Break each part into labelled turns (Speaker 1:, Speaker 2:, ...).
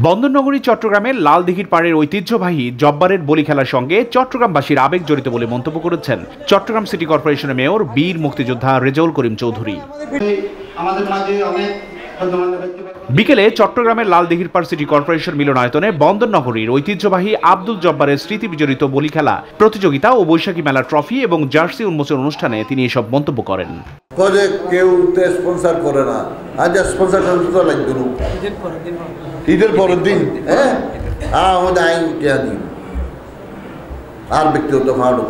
Speaker 1: বন্দরনগরী চট্টগ্রামের লালদিঘির পাড়ের ঐতিহ্যবাহী জব্বারের বলি খেলার সঙ্গে চট্টগ্রামবাসীর আবেগ জড়িত বলে মন্তব্য করেছেন চট্টগ্রাম সিটি কর্পোরেশনের মেয়র বীর মুক্তিযোদ্ধা রেজাউল করিম চৌধুরী। বিকেলে চট্টগ্রামের লালদিঘির পাড় সিটি কর্পোরেশন মিলনায়তনে বন্দরনগরীর ঐতিহ্যবাহী আব্দুল জব্বারের স্মৃতি বিজড়িত বলি খেলা প্রতিযোগিতা ও বৈশাখী মেলা ট্রফি এবং জার্সি উন্মোচন অনুষ্ঠানে তিনি এসব মন্তব্য করেন।
Speaker 2: কেউ স্পন্সর করে না, আজ স্পন্সর লাগবে ঈদের পরের দিন, হ্যাঁ আমাদের আইন উঠিয়া দিন আর ব্যক্তিগত ফাঁড়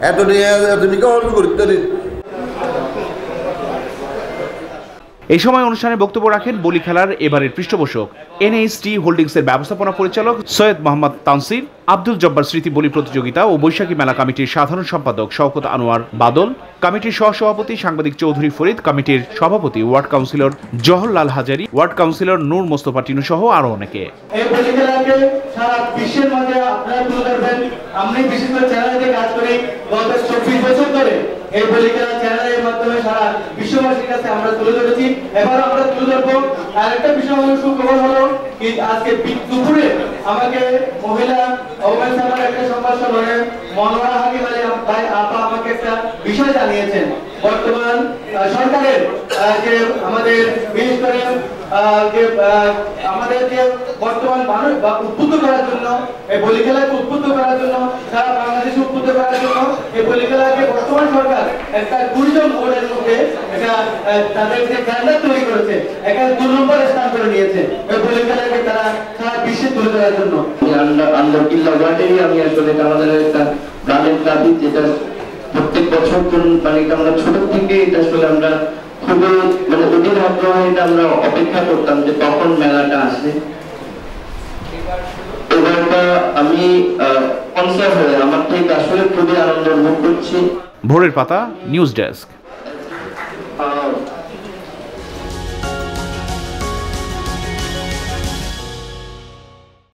Speaker 2: এতদিকে অর্থ করতে।
Speaker 1: এই সময় অনুষ্ঠানে বক্তব্য রাখেন বলি খেলার এবারের পৃষ্ঠপোষক এনএইচটি হোল্ডিংসের ব্যবস্থাপনা পরিচালক সৈয়দ মোহাম্মদ তানসির, আব্দুল জব্বার স্মৃতি বলি প্রতিযোগিতা ও বৈশাখী মেলা কমিটির সাধারণ সম্পাদক শওকত আনোয়ার বাদল, কমিটির সহসভাপতি সাংবাদিক চৌধুরী ফরিদ, কমিটির সভাপতি ওয়ার্ড কাউন্সিলর জহরলাল হাজারি, ওয়ার্ড কাউন্সিলর নূর মোস্তফা টিনু সহ আরো অনেকে।
Speaker 3: এই বলি খেলাকে সারা বিশ্বের মাঝে আপনারা তুলে ধরবেন। আমি বিশেষ করে চ্যানেলে কাজ করি গত 24 বছর ধরে। এই বলি খেলা চ্যানেলের মাধ্যমে সারা বিশ্ববাসীর কাছে আমরা তুলে ধরেছি, এবার আমরা তুলে ধরবো। আরেকটা বিষয় হলো, সুখবর হলো আজকে দুপুরে আমাকে মহিলা ওমেন্স আমার একটা সংবাদ সম্মেলনে মনোয়ারা হাকিম আলী ভাই আপা আমাকে একটা বিষয় জানিয়েছেন। বর্তমান সরকারের যে আমাদের বিশেষ করে যে আমাদের যে বর্তমান মানুষ বা উদ্বুদ্ধ করার জন্য, এই বলি খেলাকে উদ্বুদ্ধ করার জন্য, সারা বাংলাদেশে উদ্বুদ্ধ করার জন্য এই বলি খেলাকে বর্তমান সরকার একটা ট্যুরিজম বোর্ডের মধ্যে এটা তাদের যে ক্যালেন্ডার তৈরি করেছে, এখানে 2 নম্বর স্থান করে নিয়েছে এই বলি খেলাকে তারা সারা বিশ্বে তুলে ধরার জন্য।
Speaker 4: আন্ডার কিল্লা ওয়ার্ডেরই আমি আসলে আমাদের একটা ব্রান্ডেড দাবি, যেটা প্রত্যেক বছর মানে আমরা ছোট থেকে এটা আসলে আমরা খুবই মানে অধীর আগ্রহে এটা আমরা অপেক্ষা করতাম যে তখন মেলাটা আসে। এবারটা আমি স্পন্সর হয়ে আমার থেকে আসলে খুবই আনন্দ অনুভব করছি।
Speaker 1: ভোরের পাতা নিউজ ডেস্ক।